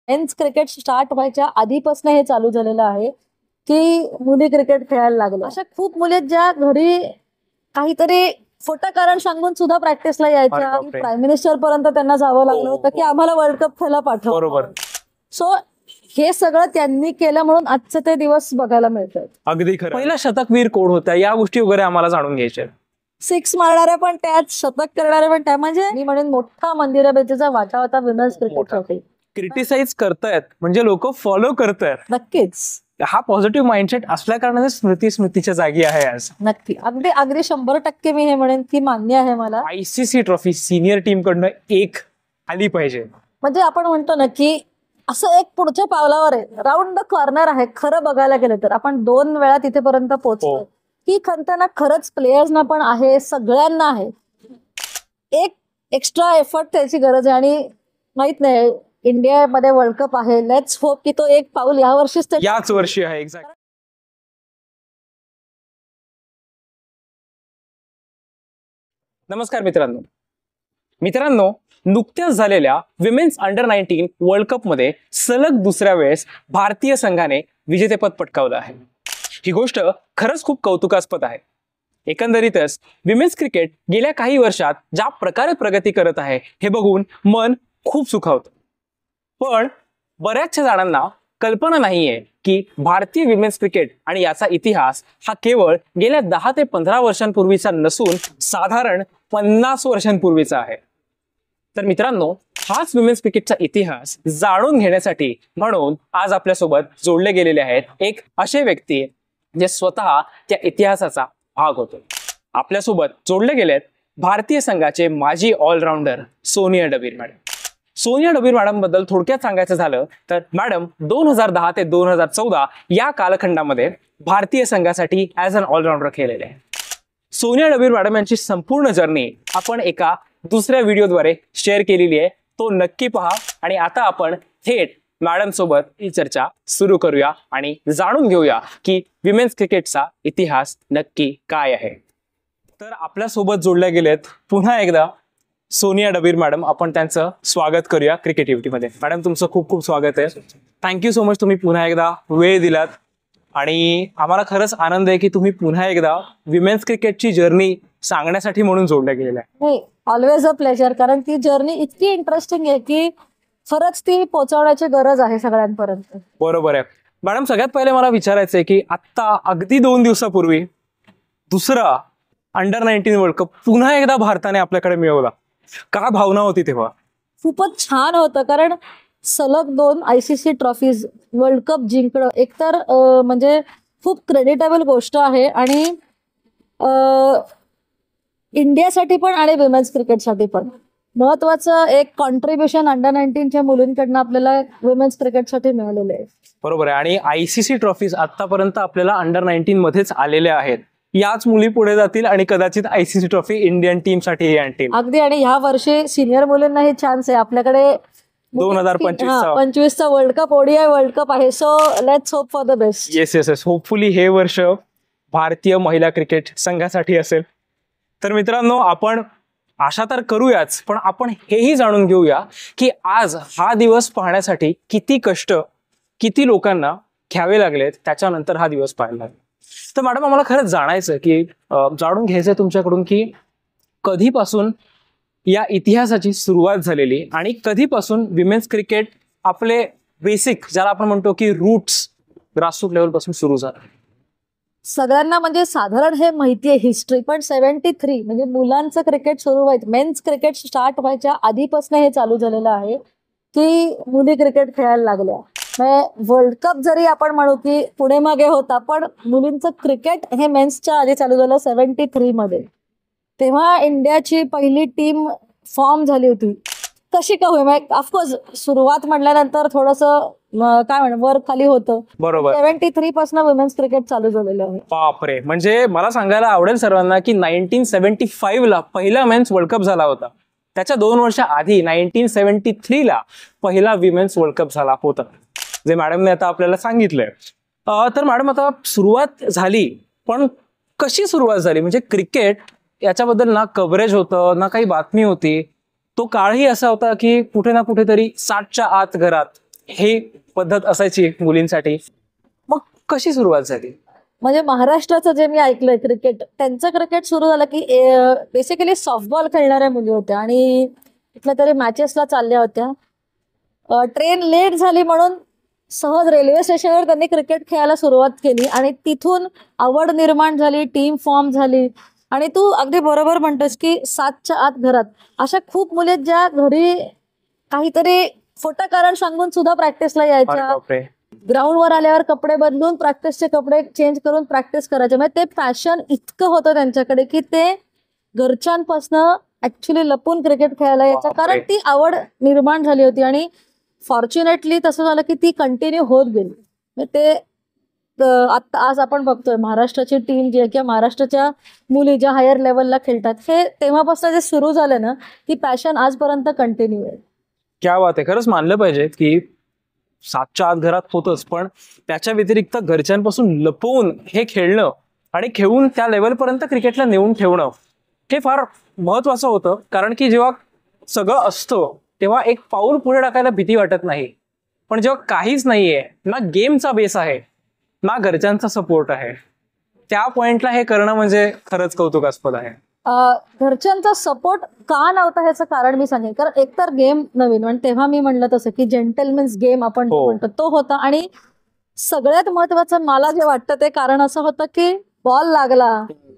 Men's cricket start व्हायच्या आधीपासून हे चालू झालेलं आहे की मुली क्रिकेट खेळायला लागल्या. अशा खूप मुली आहेत ज्या घरी काहीतरी खोटं कारण सांगून सुद्धा प्रॅक्टिसला यायच्या. प्राईम मिनिस्टर पर्यंत त्यांना जावं लागलं होतं की आम्हाला वर्ल्ड कप खेळायला पाठवा. बरोबर. सो हे सगळं त्यांनी केलं म्हणून आजचे ते दिवस बघायला मिळतात. अगदी खरं. पहिला शतकवीर कोण होता या गोष्टी वगैरे आम्हाला जाणून घ्यायच्या. 6 मारणाऱ्या पण त्यात, शतक करणाऱ्या पण त्या. म्हणजे मी म्हणेन मोठा मंदिराबेतीचा वाटा होता विमेन्स क्रिकेटसाठी. क्रिटिसाइज करतायत म्हणजे लोक फॉलो करतायत. नक्कीच. हा पॉझिटिव्ह माइंडसेट असल्या कारणाने स्मृतीच्या जागी आहे आज. नक्की. अगदी अगदी 100% मी हे म्हणेन की मान्य आहे मला. ICC ट्रॉफी सिनियर टीम कडनं एक आली पाहिजे. म्हणजे आपण म्हणतो ना की असं एक पुढच्या पावलावर आहे, राऊंड द कॉर्नर आहे. खरं बघायला गेलं तर आपण 2 वेळा तिथेपर्यंत पोहोचलो. ही खंतना खरंच प्लेयर्सना पण आहे, सगळ्यांना आहे. एक एक्स्ट्रा एफर्ट त्याची गरज आहे. आणि माहित नाही इंडियामध्ये वर्ल्ड कप आहे, लेट्स होप की तो एक पाऊल याच वर्षी आहे. एक्झॅक्ट. नमस्कार मित्रांनो, नुकत्याच झालेल्या विमेन्स अंडर-19 वर्ल्ड कप मध्ये सलग दुसऱ्या वेळेस भारतीय संघाने विजेतेपद पटकावलं आहे. ही गोष्ट खरंच खूप कौतुकास्पद आहे. एकंदरीतच विमेन्स क्रिकेट गेल्या काही वर्षात ज्या प्रकारे प्रगती करत आहे हे बघून मन खूप सुखावतं. पण बऱ्याचशा जणांना कल्पना नाहीये की भारतीय विमेन्स क्रिकेट आणि याचा इतिहास हा केवळ गेल्या 10 ते 15 वर्षांपूर्वीचा नसून साधारण 50 वर्षांपूर्वीचा आहे. तर मित्रांनो, हाच विमेन्स क्रिकेटचा इतिहास जाणून घेण्यासाठी म्हणून आज आपल्यासोबत जोडले गेलेले आहेत एक असे व्यक्ती जे स्वतः त्या इतिहासाचा भाग होते. आपल्यासोबत जोडले गेलेत भारतीय संघाचे माजी allrounder Sonia Dabir madam. Sonia Dabir madam बद्दल थोडक्यात सांगायचं झालं तर मॅडम 2010 ते 2014 या कालखंडामध्ये भारतीय संघासाठी ॲज अन ऑलराऊंडर खेळलेले आहे. सोनिया डबीर मॅडम यांची संपूर्ण जर्नी आपण एका दुसऱ्या व्हिडिओद्वारे शेअर केलेली आहे, तो नक्की पहा. आणि आता आपण थेट मॅडम सोबत ही चर्चा सुरू करूया आणि जाणून घेऊया की विमेन्स क्रिकेटचा इतिहास नक्की काय आहे. तर आपल्या सोबत जोडल्या गेलेत पुन्हा एकदा सोनिया डबीर मॅडम. आपण त्यांचं स्वागत करूया क्रिकेटिव्हिटी मध्ये. मॅडम, तुमचं खूप खूप स्वागत आहे. थँक्यू सो मच, तुम्ही पुन्हा एकदा वेळ दिलात आणि आम्हाला खरंच आनंद आहे की तुम्ही पुन्हा एकदा विमेन्स क्रिकेटची जर्नी सांगण्यासाठी म्हणून जोडल्या गेलेल्या आहे. Always a pleasure. कारण ती जर्नी इतकी इंटरेस्टिंग आहे की खरंच ती पोहोचवण्याची गरज आहे सगळ्यांपर्यंत. बरोबर आहे मॅडम. सगळ्यात पहिले मला विचारायचं आहे की आता अगदी 2 दिवसापूर्वी दुसरा अंडर-19 वर्ल्ड कप पुन्हा एकदा भारताने आपल्याकडे मिळवला. काय भावना होती तेव्हा? खूपच छान होतं. कारण सलग 2 ICC ट्रॉफीज वर्ल्ड कप जिंकणं एकतर म्हणजे खूप क्रेडिटेबल गोष्ट आहे. आणि इंडियासाठी पण आणि विमेन्स क्रिकेटसाठी पण महत्वाचं एक कॉन्ट्रीब्युशन अंडर-19च्या मुलींकडनं आपल्याला विमेन्स क्रिकेटसाठी मिळालेलं आहे. बरोबर आहे. आणि ICC ट्रॉफीज आतापर्यंत आपल्याला अंडर-19 मध्येच आलेल्या आहेत. याच मुली पुढे जातील आणि कदाचित ICC ट्रॉफी इंडियन टीम साठी आणतील. अगदी. आणि ह्या वर्षी सिनियर मुलींनाही चान्स आहे. आपल्याकडे 2025चा world cup, ODI world cup आहे. So let's hope for the best. Yes. Hopefully हे वर्ष भारतीय महिला क्रिकेट संघासाठी असेल. तर मित्रांनो, आपण आशा तर करूयाच, पण आपण हेही जाणून घेऊया की आज हा दिवस पाहण्यासाठी किती कष्ट, किती लोकांना घ्यावे लागलेत, त्याच्यानंतर हा दिवस पाहायला लागला. तर मॅडम, आम्हाला खरंच जाणून घ्यायचंय तुमच्याकडून की कधीपासून या इतिहासाची सुरुवात झालेली आणि कधीपासून विमेन्स क्रिकेट आपले बेसिक, ज्याला आपण म्हणतो की रूट्स, ग्रासरूट लेवल पासून सुरू झालं. सगळ्यांना म्हणजे साधारण हे माहितीये हिस्ट्री, पण 73 म्हणजे मुलांचं क्रिकेट सुरू व्हायचं, मेन्स क्रिकेट स्टार्ट व्हायच्या आधीपासून हे चालू झालेलं आहे की मुली क्रिकेट खेळायला लागल्या. वर्ल्ड कप जरी आपण म्हणू की पुढे मागे होता, पण मुलींचं क्रिकेट हे मेन्सच्या आधी चालू झालं 73 मध्ये. तेव्हा इंडियाची पहिली टीम फॉर्म झाली होती. कशी का होईल, ऑफकोर्स सुरुवात म्हटल्यानंतर थोडंसं काय म्हणू वर खाली होतं. बरोबर. 73 पासून वुमेन्स क्रिकेट चालू झालेलं आहे. बापरे. म्हणजे मला सांगायला आवडेल सर्वांना की 1975 ला पहिला मेन्स वर्ल्ड कप झाला होता. त्याच्या 2 वर्ष आधी 1973 ला पहिला विमेन्स वर्ल्ड कप झाला होता, जे मॅडमने आता आपल्याला सांगितलंय. तर मॅडम, आता सुरुवात झाली, पण कशी सुरुवात झाली? म्हणजे क्रिकेट याच्याबद्दल ना कव्हरेज होतं, ना काही बातमी होती. तो काळही असा होता की कुठे ना कुठेतरी 60च्या आत घरात हे पद्धत असायची मुलींसाठी. मग कशी सुरुवात झाली? म्हणजे महाराष्ट्राचं जे मी ऐकलंय क्रिकेट, त्यांचं क्रिकेट सुरू झालं की बेसिकली सॉफ्टबॉल खेळणाऱ्या मुली होत्या आणि कुठल्या तरी मॅचेसला चालल्या होत्या. ट्रेन लेट झाली म्हणून सहज रेल्वे स्टेशनवर त्यांनी क्रिकेट खेळायला सुरुवात केली आणि तिथून आवड निर्माण झाली, टीम फॉर्म झाली. आणि तू अगदी बरोबर म्हणतोस की 7च्या आत घरात अशा खूप मुली आहेत ज्या घरी काहीतरी खोटं कारण सांगून सुद्धा प्रॅक्टिसला यायच्या. ग्राउंडवर आल्यावर कपडे बदलून प्रॅक्टिसचे कपडे चेंज करून प्रॅक्टिस करायचे. म्हणजे ते पॅशन इतकं होतं त्यांच्याकडे की ते घरच्यांपासनं ऍक्च्युली लपून क्रिकेट खेळायला यायचं, कारण ती आवड निर्माण झाली होती. आणि फॉर्च्युनेटली तसं झालं की ती कंटिन्यू होत गेली. ते आता आज आपण बघतोय महाराष्ट्राची टीम जी आहे किंवा महाराष्ट्राच्या मुली ज्या हायर लेवलला खेळतात, हे तेव्हापासून जे सुरू झालं ना, ती पॅशन आजपर्यंत कंटिन्यू आहे. क्या बात आहे. खरंच मानलं पाहिजे की 7च्या आत घरात होतच, पण त्याच्या व्यतिरिक्त घरच्यांपासून लपवून हे खेळणं आणि खेळून त्या लेवलपर्यंत क्रिकेटला नेऊन ठेवणं हे फार महत्वाचं होतं. कारण की जेव्हा सगळं असतं तेव्हा एक पाऊल पुढे टाकायला भीती वाटत नाही, पण जेव्हा काहीच नाहीये, ना गेमचा बेस आहे ना घरच्यांचा सपोर्ट आहे, त्या पॉइंटला हे करणं म्हणजे खरंच कौतुकास्पद आहे. घरच्यांचा सपोर्ट का नव्हता ह्याचं कारण मी सांगेन. कारण एकतर गेम नवीन, आणि तेव्हा मी म्हणलं तसं की जेंटलमेन्स गेम आपण म्हणतो तो होता. आणि सगळ्यात महत्वाचं मला जे वाटतं ते कारण असं होतं की बॉल लागला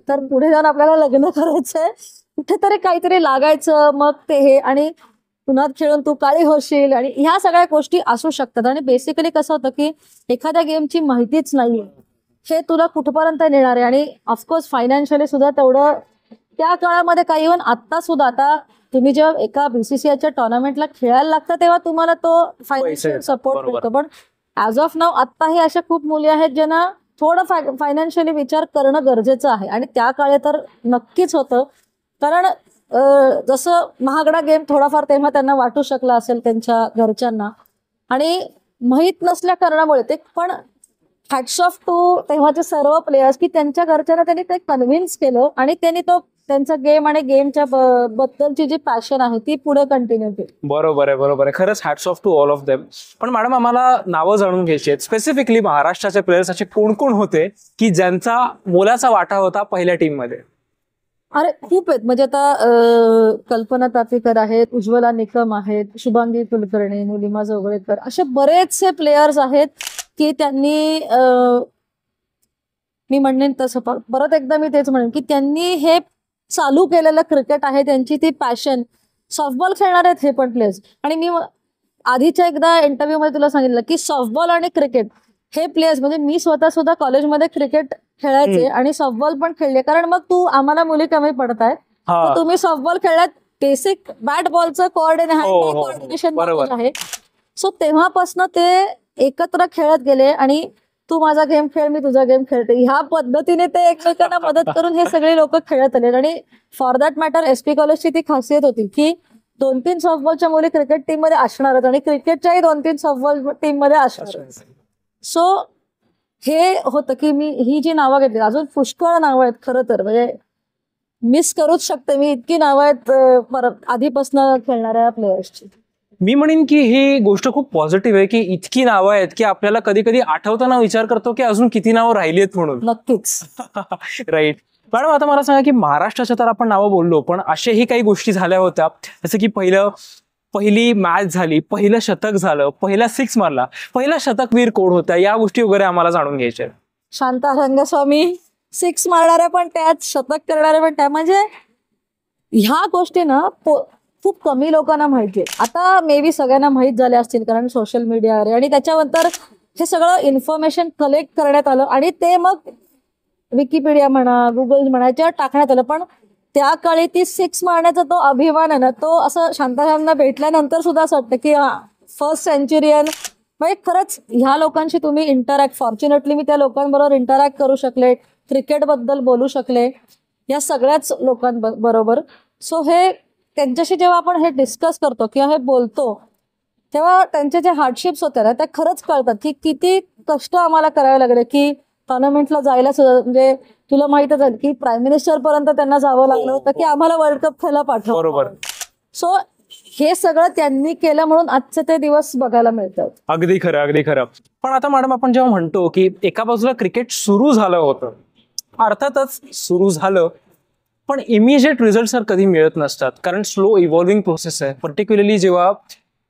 तर पुढे जाऊन आपल्याला लग्न करायचंय, कुठेतरी काहीतरी लागायचं, मग ते हे आणि पुन्हा खेळून तू काळी होशील आणि ह्या सगळ्या गोष्टी असू शकतात. आणि बेसिकली कसं होतं की एखाद्या गेमची माहितीच नाहीये, हे तुला कुठपर्यंत नेणार आहे. आणि ऑफकोर्स फायनान्शियली सुद्धा तेवढं त्या काळामध्ये काही इव्हन आत्ता सुद्धा, आता तुम्ही जेव्हा एका बीसीसीआयच्या टुर्नामेंटला खेळायला लागतं तेव्हा तुम्हाला तो फायनान्शियल सपोर्ट मिळतो, पण ऍज ऑफ नाव आत्ताही अशा खूप मुली आहेत ज्यांना थोडं फायनान्शियली विचार करणं गरजेचं आहे. आणि त्या काळी तर नक्कीच होतं, कारण जसं महागडा गेम थोडाफार तेव्हा त्यांना वाटू शकला असेल त्यांच्या घरच्यांना, आणि माहीत नसल्या कारणामुळे ते. पण हॅट्स ऑफ टू तेव्हाचे सर्व प्लेयर्स की त्यांच्या घरच्यांना त्यांनी ते कन्व्हिन्स केलं आणि त्यांनी तो त्यांचा गेम आणि गेमच्या बद्दलची जी पॅशन आहे ती पुढे कंटिन्यू केली. बरोबर आहे, बरोबर आहे. खरंच hats off to all of them. पण मॅडम, आम्हाला नावं जाणून घ्यायची आहेत. स्पेसिफिकली महाराष्ट्राचे प्लेयर्स असे कोण कोण होते की ज्यांचा मोलाचा वाटा होता पहिल्या टीम मध्ये? अरे खूप आहेत. म्हणजे आता कल्पना तापेकर आहेत, उज्ज्वला निकम आहेत, शुभांगी कुलकर्णी, निलिमा जोगळेकर, असे बरेचसे प्लेयर्स आहेत की त्यांनी मी म्हणेन तसं परत एकदा मी तेच म्हणेन की त्यांनी हे चालू केलेलं क्रिकेट आहे, त्यांची ती पॅशन. सॉफ्टबॉल खेळणार आहेत हे पण प्लेयर्स. आणि मी आधीच्या एकदा इंटरव्ह्यू मध्ये तुला सांगितलं की सॉफ्टबॉल आणि क्रिकेट हे प्लेयर्स, म्हणजे मी स्वतः सुद्धा कॉलेजमध्ये क्रिकेट खेळायचे आणि सॉफ्टबॉल पण खेळले. कारण मग तू आम्हाला मुली कमी पडत आहेत, तर तुम्ही सॉफ्टबॉल खेळलात, बेसिक बॅट बॉलचं कोऑर्डिनेशन आहे. सो तेव्हापासून ते एकत्र खेळत गेले आणि तू माझा गेम खेळ, मी तुझा गेम खेळते, ह्या पद्धतीने ते एकमेकांना मदत करून हे सगळे लोक खेळत आले. आणि फॉर दॅट मॅटर एसपी कॉलेजची ती खासियत होती की 2-3 सॉफ्टबॉलच्या मुली क्रिकेट टीम मध्ये असणारच आणि क्रिकेटच्याही 2-3 सॉफ्टबॉल टीम मध्ये असणार. सो हे होतं की मी ही जी नावं घेतली, अजून पुष्कळ नावं आहेत खरं तर, म्हणजे मिस करूच शकते मी, इतकी नावं आहेत आधीपासून खेळणाऱ्या प्लेयर्सची. मी म्हणेन की ही गोष्ट खूप पॉझिटिव्ह आहे की इतकी नावं आहेत की आपल्याला कधी कधी आठवताना विचार करतो की अजून किती नावं राहिली आहेत म्हणून. नक्कीच. राईट. मॅडम, आता मला सांगा की महाराष्ट्राच्या तर आपण नावं बोललो, पण अशाही काही गोष्टी झाल्या होत्या जसं की पहिली मॅच झाली, पहिलं शतक झालं, पहिला 6 मारला, पहिला शतकवीर कोण होता, या गोष्टी वगैरे आम्हाला जाणून घ्यायच्या. शांता रंगस्वामी 6 मारणाऱ्या पण त्यात, शतक करणाऱ्या पण त्या. म्हणजे ह्या गोष्टी ना खूप कमी लोकांना माहिती आहे. आता मे बी सगळ्यांना माहीत झाले असतील कारण सोशल मीडिया आहे, आणि त्याच्यानंतर हे सगळं इन्फॉर्मेशन कलेक्ट करण्यात आलं आणि ते मग विकिपीडिया म्हणा, गुगल म्हणा, याच्यावर टाकण्यात आलं. पण त्या काळी ती 6 मारण्याचा तो अभिमान आहे ना, तो असं शांतारामना भेटल्यानंतर सुद्धा असं वाटतं की फर्स्ट सेंचुरियन. म्हणजे खरंच ह्या लोकांशी तुम्ही इंटरॅक्ट, फॉर्च्युनेटली मी त्या लोकांबरोबर इंटरॅक्ट करू शकले, क्रिकेटबद्दल बोलू शकले या सगळ्याच लोकांबरोबर. सो हे त्यांच्याशी जेव्हा आपण हे डिस्कस करतो किंवा हे बोलतो तेव्हा त्यांचे जे हार्डशिप्स होते ना, त्या खरंच कळतात की किती कष्ट आम्हाला करावे लागले की टुर्नामेंटला जायला सुद्धा. म्हणजे तुला माहितच आहे की प्राईम मिनिस्टर पर्यंत त्यांना जावं लागलं होतं की आम्हाला वर्ल्ड कप खेळायला पाठवा. बरोबर. सो हे सगळं त्यांनी केलं म्हणून आजचे ते दिवस बघायला मिळतात. अगदी खरं, अगदी खरं. पण आता मॅडम आपण जेव्हा म्हणतो की एका बाजूला क्रिकेट सुरू झालं होतं, अर्थातच सुरू झालं, पण इमिजिएट रिझल्ट कधी मिळत नसतात, कारण स्लो इव्हॉल्विंग प्रोसेस आहे. पर्टिक्युलरली जेव्हा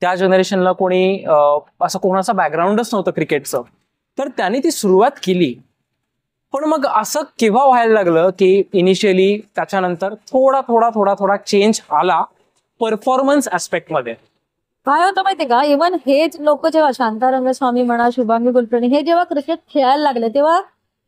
त्या जनरेशनला कोणी असं कोणाचा बॅकग्राऊंडच नव्हतं क्रिकेटचं, तर त्यांनी ती सुरुवात केली. पण मग असं केव्हा व्हायला लागलं की इनिशियली त्याच्यानंतर थोडा थोडा थोडा थोडा चेंज आला परफॉर्मन्स ऍस्पेक्टमध्ये? काय होतं माहितीये का, इव्हन हेच लोक जेव्हा शांता रंगस्वामी म्हणा, शुभांगी कुलकर्णी हे जेव्हा क्रिकेट खेळायला लागले, तेव्हा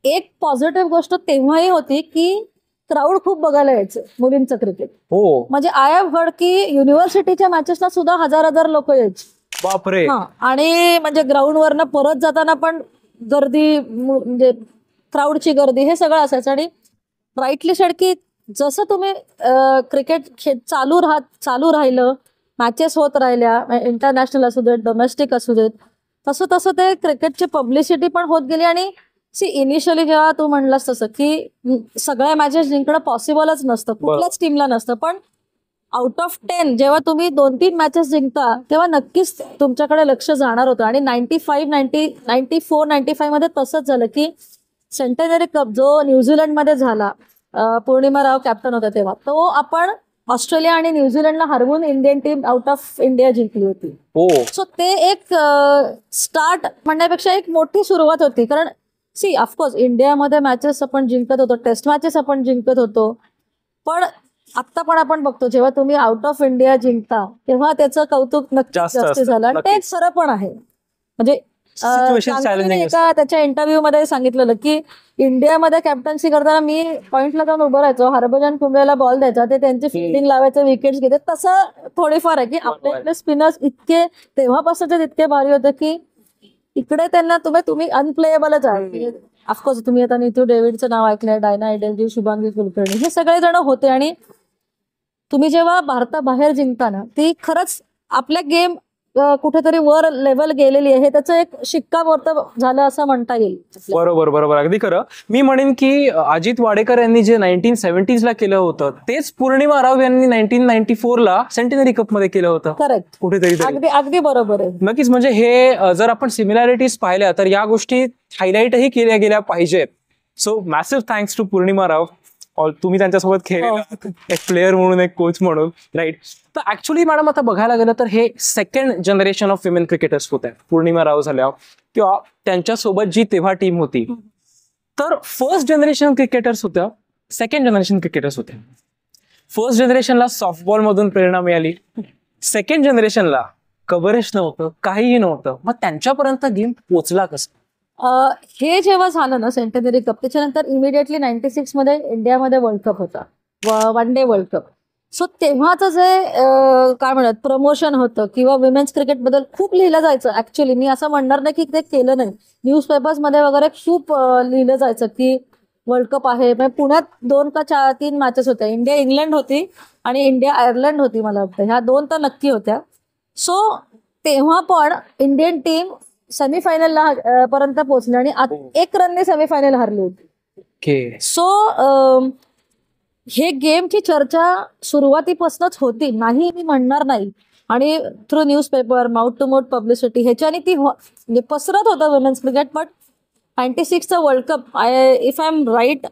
एक पॉझिटिव्ह गोष्ट तेव्हाही होती की क्राऊड खूप बघायला यायचं मुलींचं क्रिकेट. हो, म्हणजे आय हॅव हर्ड की युनिव्हर्सिटीच्या मॅचेसला सुद्धा हजार हजार लोक यायची. बापरे. आणि म्हणजे ग्राउंडवरनं परत जाताना पण गर्दी, म्हणजे क्राऊडची गर्दी, हे सगळं असायचं. आणि राईटली सेड की जसं तुम्ही क्रिकेट चालू राहिलं, मॅचेस होत राहिल्या, इंटरनॅशनल असू देत, डोमेस्टिक असू देत, तसं तसं ते क्रिकेटची पब्लिसिटी पण होत गेली. आणि इनिशियली जेव्हा तू म्हणलास तसं की सगळ्या मॅचेस जिंकणं पॉसिबलच नसतं, कुठल्याच टीमला नसतं, पण आउट ऑफ 10 जेव्हा तुम्ही 2-3 मॅचेस जिंकता तेव्हा नक्कीच तुमच्याकडे लक्ष जाणार होतं. आणि 94-95 मध्ये तसंच झालं की सेंटेनरी कप जो न्यूझीलंडमध्ये झाला, पौर्णिमा राव कॅप्टन होता तेव्हा, तो आपण ऑस्ट्रेलिया आणि न्यूझीलंडला हरवून Indian team out of India जिंकली होती. सो ते एक स्टार्ट म्हणण्यापेक्षा एक मोठी सुरुवात होती. कारण ऑफकोर्स इंडियामध्ये मॅचेस आपण जिंकत होतो, टेस्ट मॅचेस आपण जिंकत होतो, पण आता पण आपण बघतो जेव्हा तुम्ही आउट ऑफ इंडिया जिंकता तेव्हा त्याचं कौतुक नक्कीच जास्त झालं. आणि ते खरं पण आहे. म्हणजे त्याच्या इंटरव्ह्यू मध्ये सांगितलेलं की इंडियामध्ये कॅप्टन्सी करताना मी पॉइंटला जाऊन उभं राहायचो, हरभजन कुंबलेला बॉल द्यायचा, ते त्यांची फिल्डिंग लावायचं, विकेट्स घेते. तसं थोडेफार आहे की आपले स्पिनर्स इतके तेव्हापासूनच इतके भारी होते की इकडे त्यांना तुम्ही अनप्लेएबलच आहे. ऑफकोर्स तुम्ही आता नितू डेव्हिडचं नाव ऐकलंय, डायना एडेलजी, शुभांगी कुलकर्णी, हे सगळे जण होते. आणि तुम्ही जेव्हा भारताबाहेर जिंकताना ती खरंच आपल्या गेम कुठेतरी वर लेवल गेलेली आहे, त्याचं एक शिक्कामोर्तब झालं असं म्हणता येईल. बरोबर बरोबर, अगदी खरं. मी म्हणेन की अजित वाडेकर यांनी जे 1970s ला केलं होतं तेच पौर्णिमा राव यांनी 1994 ला सेंटिनरी कप मध्ये केलं होतं. करेक्ट, कुठेतरी अगदी बरोबर आहे. नक्कीच. म्हणजे हे जर आपण सिमिलॅरिटीज पाहिल्या तर या गोष्टी हायलाईटही केल्या गेल्या पाहिजेत. सो मॅसिव्ह थँक्स टू पौर्णिमा राव. तुम्ही त्यांच्यासोबत खेळला एक प्लेअर म्हणून, एक कोच म्हणून, राईट. तर ऍक्च्युली मॅडम आता बघायला गेलं तर हे second generation of women cricketers होत्या. पौर्णिमा राव झाल्या किंवा त्यांच्यासोबत जी तेव्हा टीम होती, तर फर्स्ट जनरेशन क्रिकेटर्स होत्या, सेकंड जनरेशन क्रिकेटर्स होत्या. फर्स्ट जनरेशनला सॉफ्टबॉल मधून प्रेरणा मिळाली, सेकंड जनरेशनला कव्हरेज नव्हतं, काहीही नव्हतं. मग त्यांच्यापर्यंत गेम पोचला कसं? हे जेव्हा झालं ना सेंटेनरी कप, त्याच्यानंतर इमिडिएटली 96 मध्ये इंडियामध्ये वर्ल्ड कप होता, one day world cup. So तेव्हाचं जे काय म्हणतात प्रमोशन होतं किंवा विमेन्स क्रिकेटबद्दल खूप लिहिलं जायचं. ऍक्च्युली मी असं म्हणणार नाही की ते केलं नाही, न्यूजपेपर्समध्ये वगैरे खूप लिहिलं जायचं की वर्ल्ड कप आहे. पुण्यात 2 का 3 मॅचेस होत्या, इंडिया इंग्लंड होती आणि इंडिया आयर्लंड होती, मला वाटतं ह्या 2 तर नक्की होत्या. सो तेव्हा पण इंडियन टीम सेमीफायनलला पर्यंत पोहोचली आणि 1 रनने सेमीफायनल हारली होती. सो हे गेमची चर्चा सुरुवातीपासूनच होती, नाही मी म्हणणार नाही. आणि through newspaper, mouth to mouth publicity ह्याच्याने ती म्हणजे पसरत होतं वुमेन्स क्रिकेट. बट 96चा world cup, if I am right,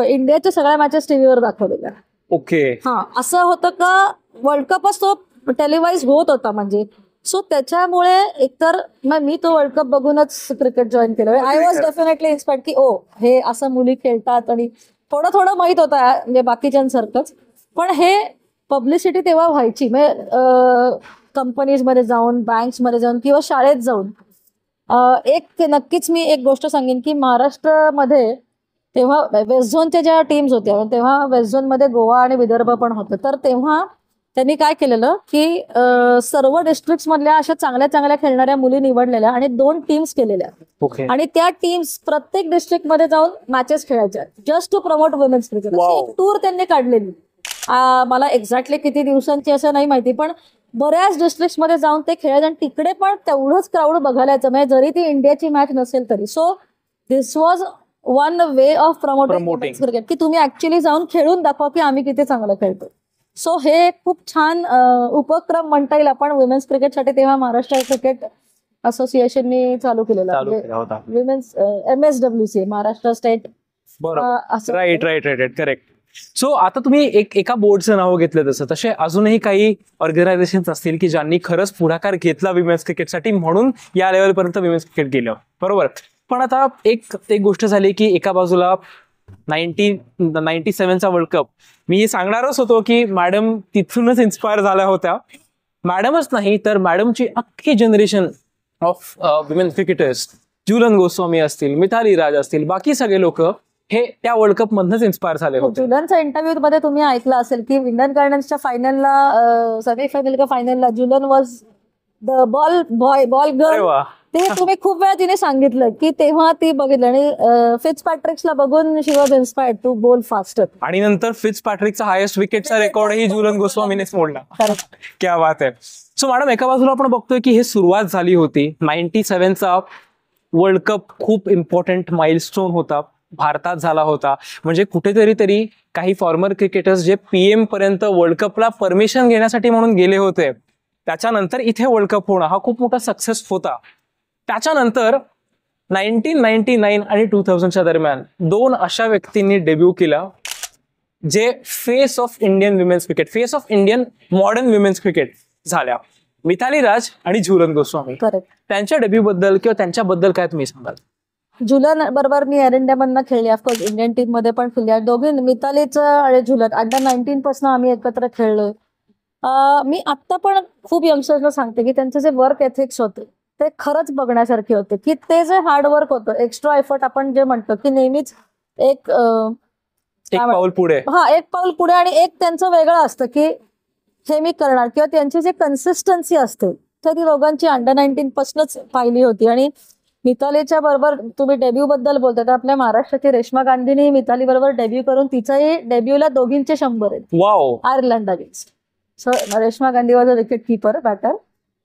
इंडियाच्या सगळ्या मॅचेस टीव्हीवर दाखवलेल्या. ओके. असं होतं का वर्ल्ड कपच तो टेलिवाइज होत होता म्हणजे. सो त्याच्यामुळे एकतर मी तो वर्ल्ड कप बघूनच क्रिकेट जॉईन केलं. आय वॉज डेफिनेटली इन्स्पायर्ड की हे असं मुली खेळतात. आणि थोडं माहित होतं म्हणजे बाकीच्यांसारखंच, पण हे पब्लिसिटी तेव्हा व्हायची म्हणजे कंपनीजमध्ये जाऊन, बँक्समध्ये जाऊन किंवा शाळेत जाऊन. एक नक्कीच मी एक गोष्ट सांगेन की महाराष्ट्रामध्ये तेव्हा वेस्ट झोनच्या ज्या टीम्स होत्या, तेव्हा वेस्ट झोनमध्ये गोवा आणि विदर्भ पण होतं, तर तेव्हा त्यांनी काय केलेलं की सर्व डिस्ट्रिक्ट मधल्या अशा चांगल्या चांगल्या खेळणाऱ्या मुली निवडलेल्या आणि 2 टीम्स केलेल्या. आणि त्या टीम्स प्रत्येक डिस्ट्रिक्ट मध्ये जाऊन मॅचेस खेळायच्या just to promote women's cricket. एक टूर त्यांनी काढलेली, मला एक्झॅक्टली किती दिवसांची असं नाही माहिती, पण बऱ्याच डिस्ट्रिक्ट मध्ये जाऊन ते खेळायचे आणि तिकडे पण तेवढंच क्राऊड बघायला यायचं, म्हणजे जरी ती इंडियाची मॅच नसेल तरी. So this was one way of promoting cricket की तुम्ही ऍक्च्युअली जाऊन खेळून दाखवा की आम्ही किती चांगलं खेळतो. सो हे खूप छान उपक्रम म्हणता येईल आपण वुमेन्स क्रिकेटसाठी तेव्हा महाराष्ट्र क्रिकेट असोसिएशननी चालू केलेला होता. Women's MSWC Maharashtra state. बरोबर, right right right right correct. So आता तुम्ही एका बोर्डचं नाव घेतलं तसं, तसे अजूनही काही ऑर्गनायझेशन असतील की ज्यांनी खरंच पुढाकार घेतला विमेन्स क्रिकेटसाठी, म्हणून या लेवलपर्यंत विमेन्स क्रिकेट गेलं, बरोबर. पण आता एक गोष्ट झाली की एका बाजूला 1997चा वर्ल्ड कप, मी सांगणारच होतो की मॅडम तिथूनच इन्स्पायर झाल्या होत्या. मॅडमच नाही तर मॅडमची अख्खी generation of women cricketers, Jhulan Goswami असतील, मिताली राज असतील, बाकी सगळे लोक हे त्या वर्ल्ड कप मधनच इन्स्पायर झाले होते. झुलनच्या इंटरव्ह्यू मध्ये तुम्ही ऐकलं असेल की इंडियन गार्डन्सच्या फायनलला, सेमीफायनल का फायनलला Jhulan was the ball girl. ते तुम्ही खूप वेळा तिने सांगितलं की तेव्हा ती बघितलं आणि फिट्झपॅट्रिक्सला बघून she was inspired to bowl faster. आणि नंतर फिट्झपॅट्रिकचा हायेस्ट विकेटचा रेकॉर्डही झुलन गोस्वामीनेच मोडला. क्या बात आहे. सो मॅडम, एका बाजूला आपण बघतोय की हे सुरुवात झाली होती. 97चा वर्ल्ड कप खूप इम्पॉर्टंट माइलस्टोन होता, भारतात झाला होता. म्हणजे कुठेतरी काही फॉर्मर क्रिकेटर्स जे PM पर्यंत वर्ल्ड कपला परमिशन घेण्यासाठी म्हणून गेले होते, त्याच्यानंतर इथे वर्ल्ड कप होणं हा खूप मोठा सक्सेस होता. त्याच्यानंतर 1999 आणि 2000च्या दरम्यान 2 अशा व्यक्तींनी डेब्यू केला जे face of Indian women's cricket, face of Indian modern women's cricket झाल्या, मिताली राज आणि झुलन गोस्वामी. त्यांच्या डेब्यू बद्दल किंवा त्यांच्याबद्दल काय तुम्ही सांगाल? झुलन बरोबर मी एअर इंडिया मधनं खेळली, ऑफकोर्स इंडियन टीम मध्ये पण खेळली. दोघी मितालीचं आणि झुलन अंडर-19 पासून आम्ही एकत्र खेळलोय. मी आता पण खूप यंगस्टर्सला सांगते की त्यांचे जे वर्क एथिक्स होते ते खरंच बघण्यासारखे होते, की ते जे हार्डवर्क होतं, एक्स्ट्रा एफर्ट आपण जे म्हणतो की नेहमीच एक पाऊल पुढे, एक पाऊल पुढे, आणि एक त्यांचं वेगळं असतं की हे मी करणार, किंवा त्यांची जी कन्सिस्टन्सी असते तर ती दोघांची अंडर-19 पासूनच पाहिली होती. आणि मितालीच्या बरोबर तुम्ही डेब्यू बद्दल बोलता, तर आपल्या महाराष्ट्राची रेश्मा गांधीनी मिताली बरोबर डेब्यू करून तिचाही डेब्यूला 200 आहेत. Wow. Ireland against. So Reshma Gandhi was a wicket keeper batter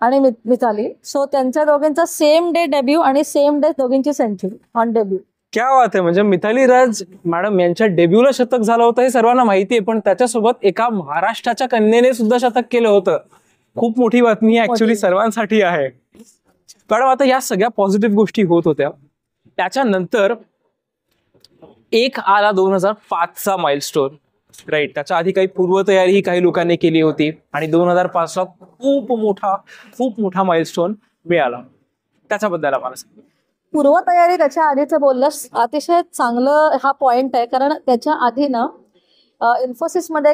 आणि मिताली. सो त्यांच्या दोघांचा सेम डे डेब्यू आणि सेम डे दोघींची सेंचुरी ऑन डेब्यू. क्या बात आहे. म्हणजे मिताली राज मॅडम यांच्या डेब्यूला शतक झालं होतं हे सर्वांना माहिती आहे, पण त्याच्यासोबत एका महाराष्ट्राच्या कन्येने सुद्धा शतक केलं होतं. खूप मोठी बातमी ऍक्च्युली सर्वांसाठी आहे. मॅडम, आता या सगळ्या पॉझिटिव्ह गोष्टी होत होत्या, त्याच्यानंतर एक आला 2005चा माइलस्टोन, राईट. त्याच्या आधी काही पूर्वतयारी ही काही लोकांनी केली होती आणि 2005ला खूप मोठा माइलस्टोन मिळाला. त्याच्याबद्दल आम्हाला सांगा. पूर्वतयारी त्याच्या आधीचं बोललंस, अतिशय चांगलं हा पॉइंट आहे, कारण त्याच्या आधी ना इन्फोसिसमध्ये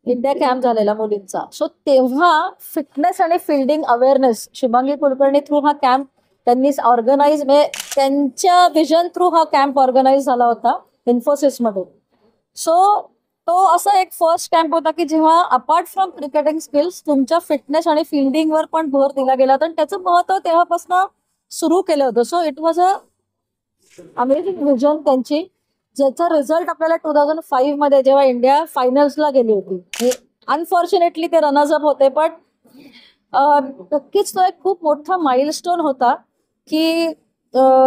इंडिया कॅम्प झालेला मुलींचा. सो तेव्हा फिटनेस आणि fielding awareness Shubhangi Kulkarni through हा कॅम्प त्यांनी ऑर्गनाईज, म्हणजे त्यांच्या विजन थ्रू हा कॅम्प ऑर्गनाईज झाला होता इन्फोसिसमध्ये. सो तो असा एक फर्स्ट कॅम्प होता की जेव्हा अपार्ट फ्रॉम क्रिकेटिंग स्किल्स तुमच्या फिटनेस आणि फिल्डिंगवर पण भर दिला गेला होता, आणि त्याचं महत्व तेव्हापासून सुरू केलं होतं. So it was a amazing vision त्यांची, ज्याचा रिझल्ट आपल्याला 2005 मध्ये जेव्हा इंडिया फायनल्सला गेली होती. अनफॉर्च्युनेटली ते रनर्स अप होते, पण नक्कीच तो एक खूप मोठा माइलस्टोन होता की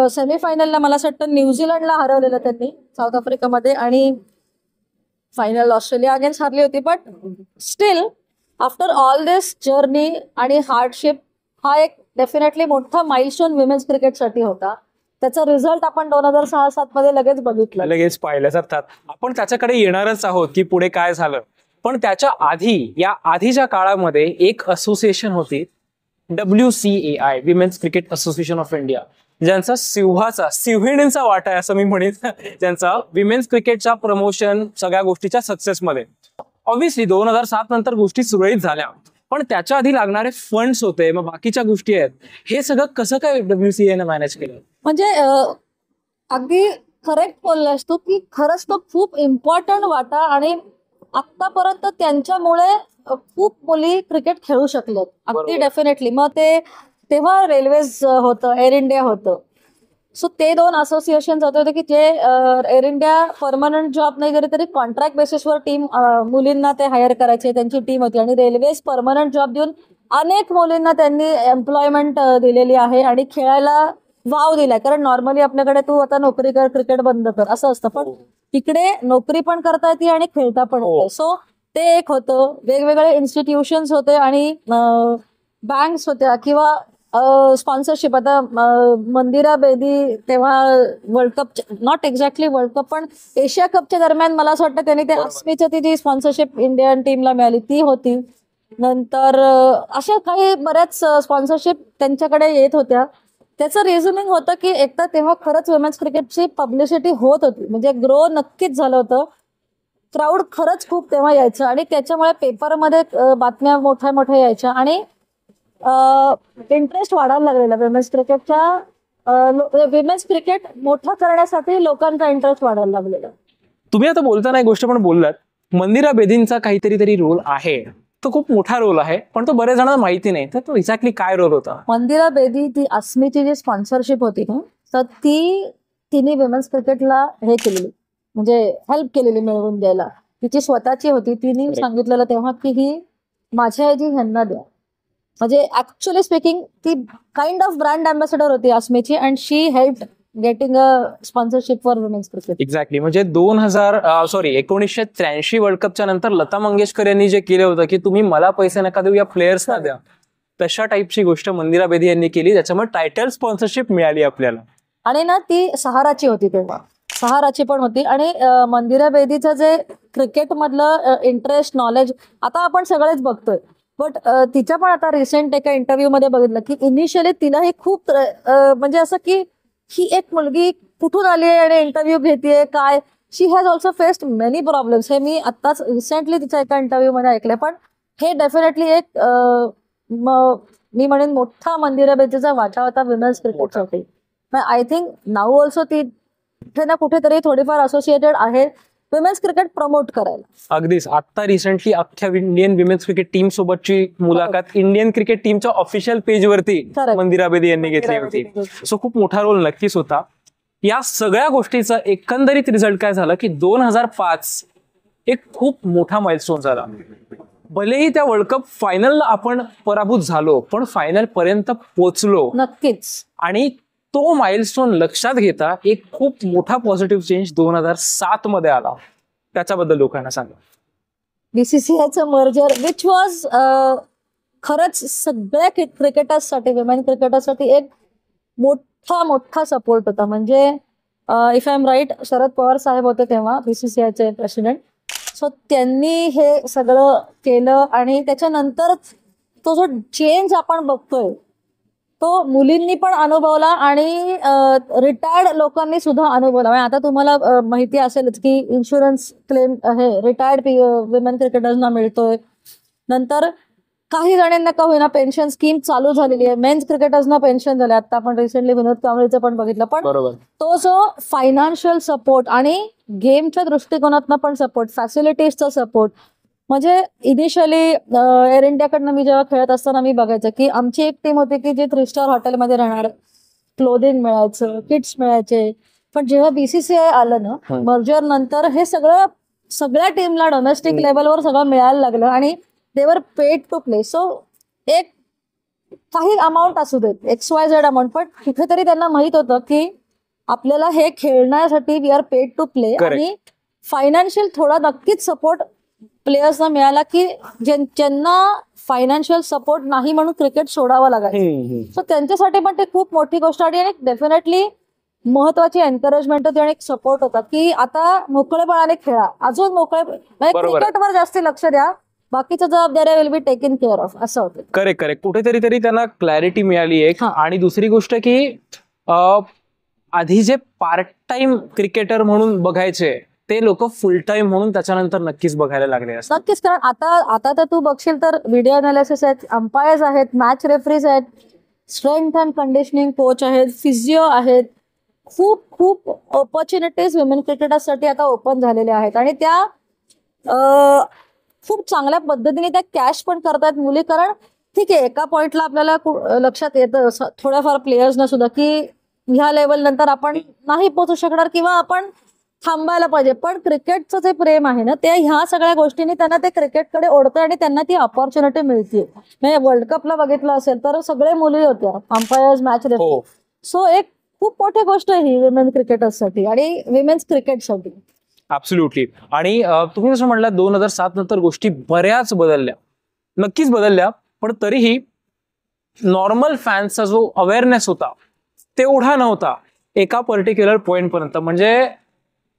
सेमीफायनलला मला असं वाटतं न्यूझीलंडला हरवलेलं त्यांनी साऊथ आफ्रिकामध्ये, आणि फायनल ऑस्ट्रेलिया अगेन्स्ट हारली होती. But still after all this journey आणि हार्डशिप हा एक डेफिनेटली मोठा माइलस्टोन विमेन्स क्रिकेटसाठी होता. त्याचा रिझल्ट आपण 2006-07 मध्ये लगेच बघितलं, लगेच पाहिलं जातात. आपण त्याच्याकडे येणारच आहोत की पुढे काय झालं. पण त्याच्या आधी, या आधीच्या काळामध्ये एक असोसिएशन होती, WCAI, women's cricket association of India, ज्यांचा सिंहिणींचा वाटा आहे असं मी म्हणेन, ज्यांचा विमेन्स क्रिकेटच्या प्रमोशन सगळ्या गोष्टीच्या सक्सेसमध्ये. ऑब्व्हियसली 2007 नंतर गोष्टी सुरळीत झाल्या, पण त्याच्या आधी लागणारे फंड्स होते, मग बाकीच्या गोष्टी आहेत, हे सगळं कसं काय WCAI ने मॅनेज केलं? म्हणजे अगदी करेक्ट बोललास तू की खरंच तो खूप इम्पॉर्टंट वाटा, आणि आतापर्यंत त्यांच्यामुळे खूप मुली क्रिकेट खेळू शकल्यात. अगदी डेफिनेटली. मग ते तेव्हा रेल्वेज होतं, एअर इंडिया होतं. सो ते 2 असोसिएशन होते की जे एअर इंडिया परमनंट जॉब नाही करी तरी कॉन्ट्रॅक्ट बेसिसवर टीम मुलींना ते हायर करायचे, त्यांची टीम होती. आणि रेल्वेज परमनंट जॉब देऊन अनेक मुलींना त्यांनी एम्प्लॉयमेंट दिलेली आहे आणि खेळायला वाव दिलाय. कारण नॉर्मली आपल्याकडे तू आता नोकरी कर, क्रिकेट बंद कर असं असतं, पण तिकडे नोकरी पण करता येते आणि खेळता पण येते. सो ते एक होतं. वेगवेगळे इन्स्टिट्यूशन्स होते आणि बँक्स होत्या किंवा स्पॉन्सरशिप. आता मंदिरा बेदी तेव्हा world cup, not exactly world cup पण एशिया कपच्या दरम्यान मला असं वाटतं त्यांनी ते अस्मीची ती जी स्पॉन्सरशिप इंडियन टीमला मिळाली ती होती. नंतर अशा काही बऱ्याच स्पॉन्सरशिप त्यांच्याकडे येत होत्या. त्याचं रिझनिंग होतं की एकतर तेव्हा खरंच वुमेन्स क्रिकेटची पब्लिसिटी होत होती, म्हणजे ग्रो नक्कीच झालं होतं. क्राऊड खरंच खूप तेव्हा यायचं आणि त्याच्यामुळे पेपरमध्ये बातम्या मोठ्या मोठ्या यायच्या आणि इंटरेस्ट वाढायला लागलेला विमेन्स क्रिकेटच्या. विमेन्स क्रिकेट मोठं करण्यासाठी लोकांचा इंटरेस्ट वाढायला लागलेला. तुम्ही आता बोलताना एक गोष्ट पण बोललात, मंदिरा बेदींचा काहीतरी रोल आहे, तो खूप मोठा रोल आहे, पण तो बऱ्याच जणांना माहिती नाही. तर तो एक्झॅक्टली काय रोल होता? मंदिरा बेदी ती अस्मीची जी स्पॉन्सरशिप होती ना, तर तिने विमेन्स क्रिकेटला हे केलेली, म्हणजे हेल्प केलेली मिळवून द्यायला. तिची स्वतःची होती. तिने सांगितलेलं तेव्हा की ही माझ्या आधी ह्यांना द्या. म्हणजे ऍक्च्युअली स्पीकिंग ती काइंड ऑफ ब्रँड अँबॅसेडर होती अस्मीची and she help getting a sponsorship for women's cricket. Exactly. म्हणजे 1983 वर्ल्ड कपच्या नंतर लता मंगेशकर यांनी जे केलं होतं की तुम्ही मला पैसे नका देऊ, या प्लेयर्सना द्या, तशा टाईपची गोष्ट मंदिरा बेदी यांनी केली. त्याच्यामुळे टायटल स्पॉन्सरशिप मिळाली आपल्याला. आणि ना ती सहाराची होती तेव्हा, सहाराची पण होती. आणि मंदिरा बेदीचं जे क्रिकेटमधलं इंटरेस्ट, नॉलेज आता आपण सगळेच बघतोय, बट तिच्या पण आता रिसेंट एका इंटरव्ह्यू मध्ये बघितलं की इनिशियली तिला हे खूप म्हणजे असं की ही एक मुलगी कुठून आली आहे आणि इंटरव्ह्यू घेतेय काय. She has also faced many problems. हे मी आत्ताच रिसेंटली तिच्या एका इंटरव्ह्यू मध्ये ऐकलंय. पण हे डेफिनेटली एक मी म्हणेन मोठा मंदिरा बेदीचा वाटा होता विमेन्स क्रिकेटसाठी. आय थिंक नाऊ ऑल्सो ती कुठे ना कुठेतरी थोडीफार असोसिएटेड आहे विमेन्स क्रिकेट प्रमोट करायला. अगदीच. आता रिसेंटली अख्ख्या इंडियन विमेन्स क्रिकेट टीम सोबतची मुलाखत इंडियन क्रिकेट टीमच्या ऑफिशियल पेजवरती मंदिरा बेदी यांनी घेतली होती. सो खूप मोठा रोल नक्कीच होता. या सगळ्या गोष्टीचा एकंदरीत रिझल्ट काय झाला की 2005 एक खूप मोठा माइलस्टोन झाला. भलेही त्या वर्ल्ड कप फायनलला आपण पराभूत झालो, पण फायनल पर्यंत पोहोचलो नक्कीच. आणि तो माइलस्टोन लक्षात घेता एक खूप मोठा पॉझिटिव्ह चेंज 2007 मध्ये आला. त्याच्याबद्दल लोकांना सांगा. बीसीसीआयचं मर्जर विच वॉज खरंच सगळ्या क्रिकेटर्ससाठी, विमेन क्रिकेटर्ससाठी एक मोठा सपोर्ट होता. म्हणजे if I am right, Sharad Pawar साहेब होते तेव्हा बीसीसीआयचे प्रेसिडेंट. सो त्यांनी हे सगळं केलं आणि त्याच्यानंतर तो जो चेंज आपण बघतोय तो मुलींनी पण अनुभवला आणि रिटायर्ड लोकांनी सुद्धा अनुभवला. आता तुम्हाला माहिती असेलच की इन्शुरन्स क्लेम हे रिटायर्ड विमेन क्रिकेटर्सना मिळतोय. नंतर काही जणांना का होईना पेन्शन स्कीम चालू झालेली आहे. मेन्स क्रिकेटर्सना पेन्शन झाले. आता आपण रिसेंटली विनोद कांबळेचं पण बघितलं. पण तो जो फायनान्शियल सपोर्ट आणि गेमच्या दृष्टिकोनातनं पण सपोर्ट, फॅसिलिटीजचा सपोर्ट, म्हणजे इनिशियली एअर इंडियाकडनं मी जेव्हा खेळत असताना मी बघायचं की आमची एक टीम होती की जे 3 स्टार हॉटेलमध्ये राहणार, क्लोदिंग मिळायचं, किट्स मिळायचे. पण जेव्हा बीसीसीआय आलं ना मर्जर नंतर हे सगळ्या टीमला डोमेस्टिक लेवलवर सगळं मिळायला लागलं आणि देवर पेड टू प्ले. सो एक काही अमाऊंट असू देत, XYZ अमाऊंट, पण कुठेतरी त्यांना माहित होतं की आपल्याला हे खेळण्यासाठी we are paid to play आणि फायनान्शियल थोडा नक्कीच सपोर्ट प्लेयर्सना मिळाला की ज्यांना फायनान्शियल सपोर्ट नाही म्हणून क्रिकेट सोडावं लागायचं. सो त्यांच्यासाठी पण ते खूप मोठी गोष्ट आणि डेफिनेटली महत्वाची एनकरेजमेंट होती आणि एक सपोर्ट होता की आता मोकळेपणाने खेळा, अजून क्रिकेटवर जास्त लक्ष द्या, बाकीच्या जबाबदाऱ्या will be taken care of, असं होतं. करेक्ट. कुठेतरी त्यांना क्लॅरिटी मिळाली एक. आणि दुसरी गोष्ट की आधी जे पार्ट टाइम क्रिकेटर म्हणून बघायचे ते लोक फुल टाइम म्हणून त्याच्यानंतर नक्कीच बघायला लागले असतात. नक्कीच. कारण आता तर तू बघशील तर व्हिडिओ अनालिसिस आहेत, अंपायर्स आहेत, मॅच रेफरीज आहेत, स्ट्रेंथ अँड कंडिशनिंग कोच आहेत, फिजिओ आहेत. खूप ऑपॉर्च्युनिटीज विमेन क्रिकेटर्ससाठी आता ओपन झालेल्या आहेत आणि त्या खूप चांगल्या पद्धतीने त्या कॅश पण करतायत मुली. कारण ठीक आहे, एका पॉइंटला आपल्याला लक्षात येतं थोड्याफार प्लेयर्सना सुद्धा की ह्या लेवल नंतर आपण नाही पोहोचू शकणार किंवा आपण थांबायला पाहिजे. पण क्रिकेटचं जे प्रेम आहे ना ते ह्या सगळ्या गोष्टींनी त्यांना ते क्रिकेटकडे ओढतं आणि त्यांना ती ऑपॉर्च्युनिटी मिळते. म्हणजे वर्ल्ड कपला बघितलं असेल तर सगळे मुली होत्या अंपायर्स, मॅच रेफरी. सो एक खूप मोठी गोष्ट आहे ही विमेन क्रिकेटर्ससाठी आणि विमेन्स क्रिकेटसाठी. ऍब्सोल्युटली. आणि तुम्ही जसं म्हणला 2007 नंतर गोष्टी बऱ्याच बदलल्या, नक्कीच बदलल्या, पण तरीही नॉर्मल फॅन्सचा जो अवेअरनेस होता तेवढा नव्हता एका पर्टिक्युलर पॉइंट पर्यंत. म्हणजे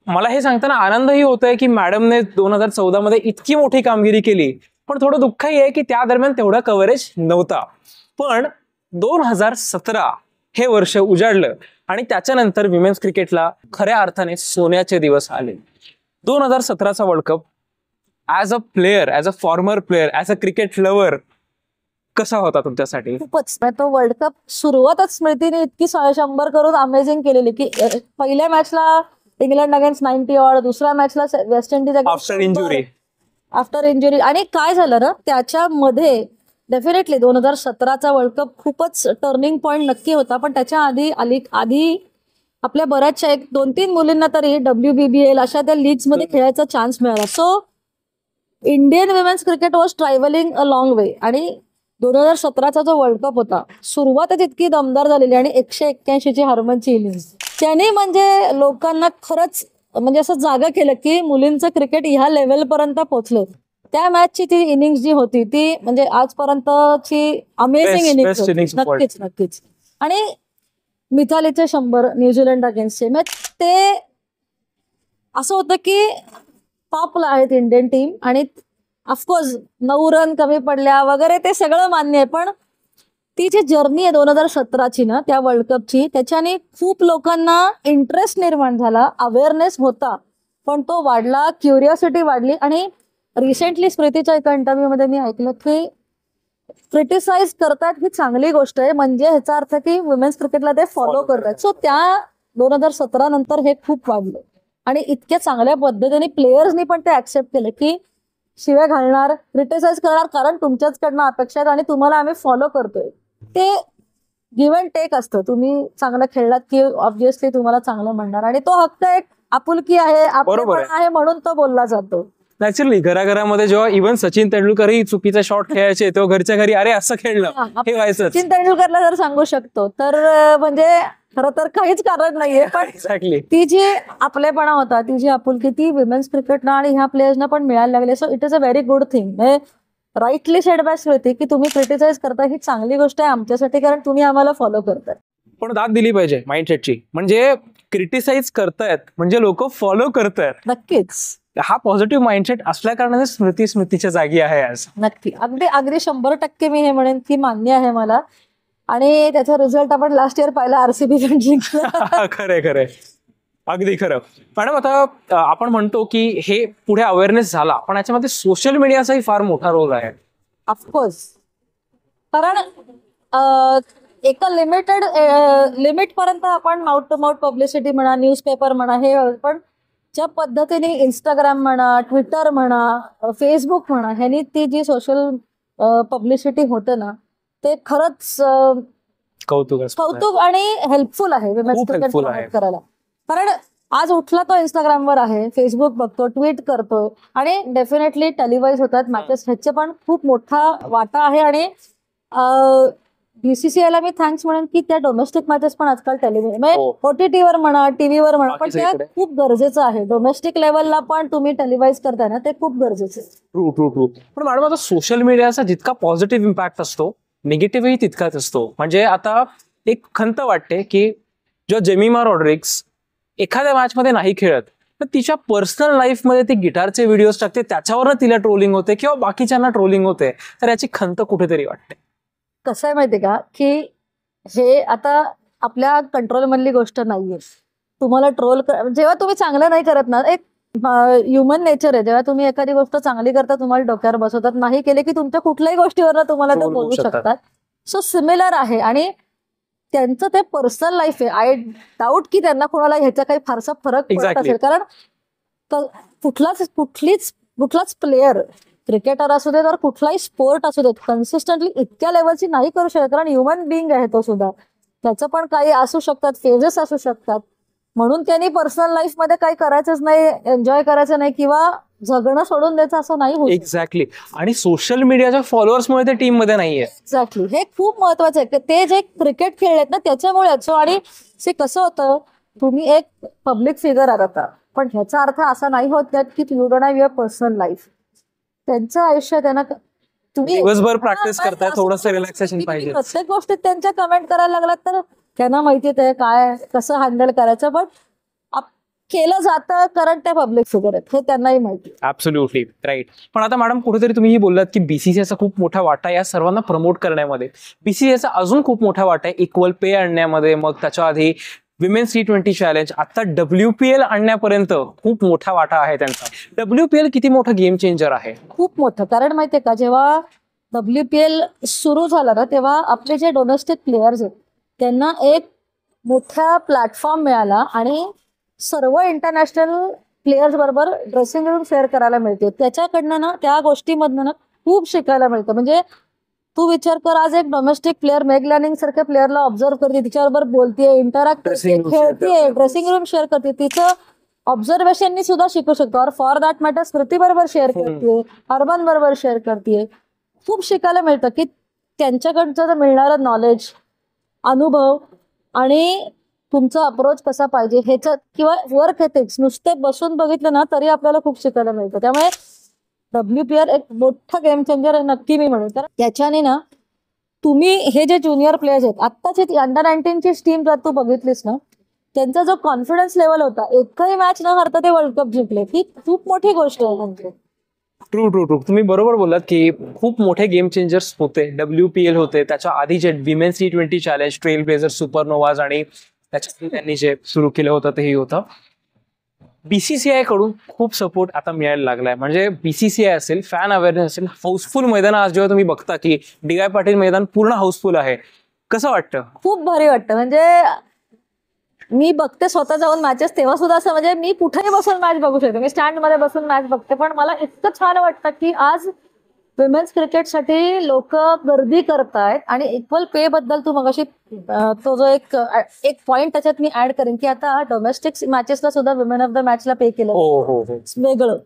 मला हे सांगताना आनंदही होतोय की मॅडमने 2014 मध्ये इतकी मोठी कामगिरी केली, पण थोडं दुःखही आहे की त्या दरम्यान तेवढा कव्हरेज नव्हता. पण 2017 हे वर्ष उजाडलं आणि त्याच्यानंतर विमेन्स क्रिकेटला खऱ्या अर्थाने सोन्याचे दिवस आले. 2017चा world cup as a player, as a former player, as a cricket lover कसा होता तुमच्यासाठी? खूपच. तो वर्ल्ड कप सुरुवातच स्मृतीने इतकी 100 करून अमेझिंग केलेली की पहिल्या मॅचला इंग्लंड अगेन्स्ट 90 ऑड, दुसऱ्या मॅचला West Indies after injury. After injury. आणि काय झालं ना त्याच्यामध्ये डेफिनेटली 2017चा वर्ल्ड कप खूपच टर्निंग पॉइंट नक्की होता. पण त्याच्या आधी आपल्या बऱ्याचशा 1-2-3 मुलींना तरी WBBL अशा त्या लीग्स मध्ये खेळायचा चान्स मिळाला. So Indian women's cricket was travelling a long वे. आणि 2017चा जो वर्ल्ड कप होता सुरुवातच इतकी दमदार झालेली आणि 181ची हरमनची इनिंग त्याने म्हणजे लोकांना खरंच म्हणजे असं जागा केलं की मुलींचं क्रिकेट ह्या लेवल पर्यंत पोहोचलं. त्या मॅचची ती इनिंग्स जी होती ती म्हणजे आजपर्यंतची अमेझिंग इनिंग्स. नक्कीच. आणि मिथालीचे 100 न्यूझीलंड अगेन्स्टचे म्हणजे ते असं होतं की टॉपला आहेत इंडियन टीम. आणि ऑफकोर्स 9 रन कमी पडल्या वगैरे ते सगळं मान्य आहे, पण ती जी जर्नी आहे 2017ची ना त्या वर्ल्ड कपची, त्याच्याने खूप लोकांना इंटरेस्ट निर्माण झाला, अवेअरनेस होता, पण तो वाढला, क्युरिओसिटी वाढली. आणि रिसेंटली स्मृतीच्या एका इंटरव्ह्यू मध्ये मी ऐकलं की क्रिटिसाइज करतात ही चांगली गोष्ट आहे, म्हणजे ह्याचा अर्थ की वुमेन्स क्रिकेटला ते फॉलो करतात. सो त्या 2017 नंतर हे खूप वाढलं आणि इतक्या चांगल्या पद्धतीने प्लेयर्सनी पण ते ऍक्सेप्ट केलं की शिव्या घालणार, क्रिटिसाइज करणार, कारण तुमच्याचकडनं अपेक्षा आहेत आणि तुम्हाला आम्ही फॉलो करतोय. ते गिव्ह अँड टेक असतं. तुम्ही चांगलं खेळलात की ऑब्व्हियसली तुम्हाला चांगलं म्हणणार आणि तो हक्क एक आपुलकी आहे, आपलेपण आहे म्हणून तो बोलला जातो. नॅचरली घराघरामध्ये जेव्हा इव्हन सचिन तेंडुलकरही चुकीचा शॉट खेळायचे तेव्हा घरच्या घरी अरे असं खेळलं हे व्हायचं. सचिन तेंडुलकरला जर सांगू शकतो तर म्हणजे खरं तर काहीच कारण नाहीये, पण एक्झॅक्टली ती जी आपलेपणा होता, ती जी आपुलकी ती विमेन्स क्रिकेटला आणि ह्या प्लेयर्सना पण मिळायला लागले. So it is a very good thing. Rightly said by Smriti की तुम्ही क्रिटिसाइज करता ही चांगली गोष्ट आहे आमच्यासाठी, कारण तुम्ही आम्हाला फॉलो करताय. पण दाद दिली पाहिजे माइंडसेटची. म्हणजे क्रिटिसाइज करतायत म्हणजे लोक फॉलो करतायत. नक्कीच. हा पॉझिटिव्ह माइंडसेट असल्या कारणाने स्मृतीच्या जागी आहे आज. नक्की. अगदी 100% मी हे म्हणेन की मान्य आहे मला. आणि त्याचा रिझल्ट आपण लास्ट इयर पाहिला, RCB जिंकला. खरंय अगदी खरं. मॅडम आता आपण म्हणतो की हे पुढे अवेअरनेस झाला, पण याच्यामध्ये सोशल मीडियाचाही फार मोठा रोल आहे. ऑफकोर्स. कारण एका लिमिट पर्यंत आपण माउथ टू माउथ पब्लिसिटी म्हणा, न्यूजपेपर म्हणा, हे पण ज्या पद्धतीने इंस्टाग्राम म्हणा, ट्विटर म्हणा, फेसबुक म्हणा, ह्यानी ती जी सोशल पब्लिसिटी होते ना ते खरंच कौतुक आणि हेल्पफुल आहे विमेन्स क्रिकेट प्रमोट करायला. कारण आज उठला तो इंस्टाग्रामवर आहे, फेसबुक बघतो, ट्विट करतो आणि डेफिनेटली टेलिवाइज होतात मॅचेस, ह्याचे पण खूप मोठा वाटा आहे. आणि BCCIला मी थँक्स म्हणेन की त्या डोमेस्टिक मॅचेस पण आजकाल टेलिव्हिजन म्हणजे OTTवर म्हणा, टीव्हीवर म्हणा, पण त्या खूप गरजेचं आहे. डोमेस्टिक लेवलला पण तुम्ही टेलिवाइज करताय ना ते खूप गरजेचं आहे. ट्रू. पण मॅडम आता सोशल मीडियाचा जितका पॉझिटिव्ह इम्पॅक्ट असतो निगेटिव्हही तितकाच असतो. म्हणजे आता एक खंत वाटते की जेव्हा जेमिमा रॉड्रिग्स एखाद्या मॅच मध्ये नाही खेळत तर तिच्या पर्सनल लाईफमध्ये ती गिटारचे व्हिडिओज टाकते, त्याच्यावर तिला ट्रोलिंग होते किंवा बाकीच्यांना ट्रोलिंग होते, तर याची खंत कुठेतरी वाटते. कसं आहे माहितीये का की हे आता आपल्या कंट्रोल मधली गोष्ट नाहीये. तुम्हाला ट्रोल जेव्हा तुम्ही चांगलं नाही करत ना, एक ह्युमन नेचर आहे, जेव्हा तुम्ही एखादी गोष्ट चांगली करता तुम्हाला डोक्यावर बसवतात, नाही केले की तुमच्या कुठल्याही गोष्टीवर तुम्हाला ते बोलू शकतात. सो सिमिलर आहे. आणि त्यांचं ते पर्सनल लाईफ आहे. आय डाऊट की त्यांना कोणाला ह्याचा काही फारसा फरक पडत असेल, कारण कुठलाच प्लेअर, क्रिकेटर असू देत तर कुठलाही स्पोर्ट असू देत, कन्सिस्टंटली इतक्या लेवलची नाही करू शकत, कारण ह्युमन बिईंग आहे तो सुद्धा. त्याचं पण काही असू शकतात, फेजेस असू शकतात. म्हणून त्यांनी पर्सनल लाईफ मध्ये काही करायचंच नाही, एन्जॉय करायचं नाही किंवा जगणं सोडून द्यायचं असं नाही होत. एक्झॅक्टली. आणि सोशल मीडियाच्या फॉलोअर्समुळे ते टीम मध्ये नाहीये. एक्झॅक्टली. हे खूप महत्वाचं आहे. ते जे क्रिकेट खेळलेत ना त्याच्यामुळे. आणि कसं होतं, तुम्ही एक पब्लिक फिगर आहात आता पण ह्याचा अर्थ असा नाही होत त्यात की you don't have your personal life. त्यांचं आयुष्य त्यांना तुम्ही दिवसभर प्रॅक्टिस करताय, थोडंसं रिलॅक्सेशन पाहिजे. प्रत्येक गोष्टीत त्यांच्या कमेंट करायला लागलात तर त्यांना माहिती आहे काय कसं हँडल करायचं. बट केलं जातं कारण त्या पब्लिक फिगर आहेत हे त्यांनाही माहिती. Absolutely right. पण आता मॅडम कुठेतरी तुम्ही बोललात की बीसीसीआयचा खूप मोठा वाटा या सर्वांना प्रमोट करण्यामध्ये. बीसीसीआयचा अजून खूप मोठा वाटा आहे इक्वल पे आणण्यामध्ये, मग त्याच्या आधी विमेन्स T20 चॅलेंज, आता WPL आणण्यापर्यंत खूप मोठा वाटा आहे त्यांचा. WPL किती मोठं गेम चेंजर आहे? खूप मोठं. कारण माहितीये का जेव्हा WPL सुरू झालं ना तेव्हा आपले जे डोमेस्टिक प्लेयर्स आहेत त्यांना एक मोठा प्लॅटफॉर्म मिळाला आणि सर्व इंटरनॅशनल प्लेयर्स बरोबर ड्रेसिंग रूम शेअर करायला मिळते. त्याच्याकडनं ना त्या गोष्टीमधनं ना खूप शिकायला मिळतं. म्हणजे तू विचार कर आज एक डोमेस्टिक प्लेअर मेग लॅनिंग सारख्या प्लेअरला ऑब्झर्व करते, तिच्याबरोबर बोलतेय, इंटरॅक्ट करते, खेळतेय, ड्रेसिंग रूम शेअर करते, तिचं ऑब्झर्वेशननी सुद्धा शिकू शकतो. और फॉर दॅट मॅटर स्मृती बरोबर शेअर करते, अर्बन बरोबर शेअर करते. खूप शिकायला मिळतं की त्यांच्याकडचं मिळणारं नॉलेज, अनुभव आणि तुमचा अप्रोच कसा पाहिजे ह्याच्यात किंवा वर्क एथिक्स नुसते बसून बघितलं ना तरी आपल्याला खूप शिकायला मिळतं. त्यामुळे WPL एक मोठा गेम चेंजर आहे नक्की मी म्हणेन. कारण त्याच्याने ना तुम्ही हे जे ज्युनियर प्लेयर्स आहेत आत्ताची अंडर-19 ची टीम जर तू बघितलीस ना त्यांचा जो कॉन्फिडन्स लेवल होता एकही मॅच न हरता ते वर्ल्ड कप जिंकले. ही खूप मोठी गोष्ट आहे. म्हणजे ट्रू ट्रू ट्रू तुम्ही बरोबर बोललात की खूप मोठे गेम चेंजर्स होते. WPL होते, त्याच्या आधी जे women's T20 challenge, trail blazers, supernovas आणि त्याच्यात त्यांनी जे सुरू केलं होतं तेही होतं. बीसीसीआय कडून खूप सपोर्ट आता मिळायला लागलाय. म्हणजे बीसीसीआय असेल, फॅन अवेअरनेस असेल, हाऊसफुल मैदान. आज जेव्हा तुम्ही बघता की DY पाटील मैदान पूर्ण हाऊसफुल आहे, कसं वाटतं? खूप भारी वाटतं. म्हणजे मी बघते स्वतः जाऊन मॅचेस तेव्हा सुद्धा असं म्हणजे मी कुठेही बसून मॅच बघू शकते, मी स्टँड मध्ये बसून मॅच बघते. पण मला इतकं छान वाटतं की आज विमेन्स क्रिकेटसाठी लोक गर्दी करतायत. आणि इक्वल पे बद्दल तू मगाशी तो जो एक पॉइंट त्याच्यात मी ऍड करेन की आता डोमेस्टिक मॅचेसला सुद्धा विमेन ऑफ द मॅचला पे केलं वेगळं.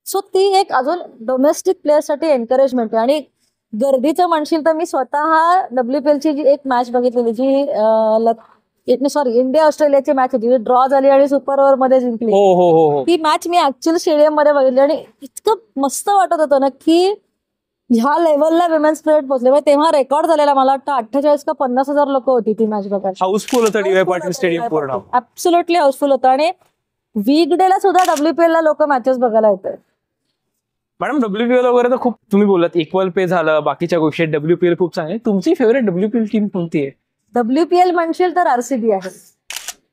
सो ती एक अजून डोमेस्टिक प्लेयरसाठी एनकरेजमेंट आहे. आणि गर्दीचं म्हणशील तर मी स्वतः WPL ची जी एक मॅच बघितलेली जी इंडिया ऑस्ट्रेलियाची मॅच होती, ड्रॉ झाली आणि सुपर ओव्हर मध्ये जिंकली. ती मॅच मी ऍक्च्युअली स्टेडियम मध्ये बघितली आणि इतकं मस्त वाटत होतं ना की ह्या लेवलला विमेन्स क्रिकेट पोहोचले. तेव्हा रेकॉर्ड झालेला मला वाटतं 48 का 50,000 लोक होती ती मॅच बघायला. हाऊसफुल होतं DY पाटील स्टेडियम पूर्ण. ऍब्सोल्युटली हाऊसफुल होतं. आणि वीकडेला सुद्धा WPL ला लोक मॅचेस बघायला येतात. मॅडम WPL वगैरे तर खूप तुम्ही बोललात इक्वल पे झालं, बाकीच्या गोष्टी. WPL खूप चांगली. तुमची फेवरेट WPL टीम कोणती आहे? WPL म्हणशील तर RCB आहे.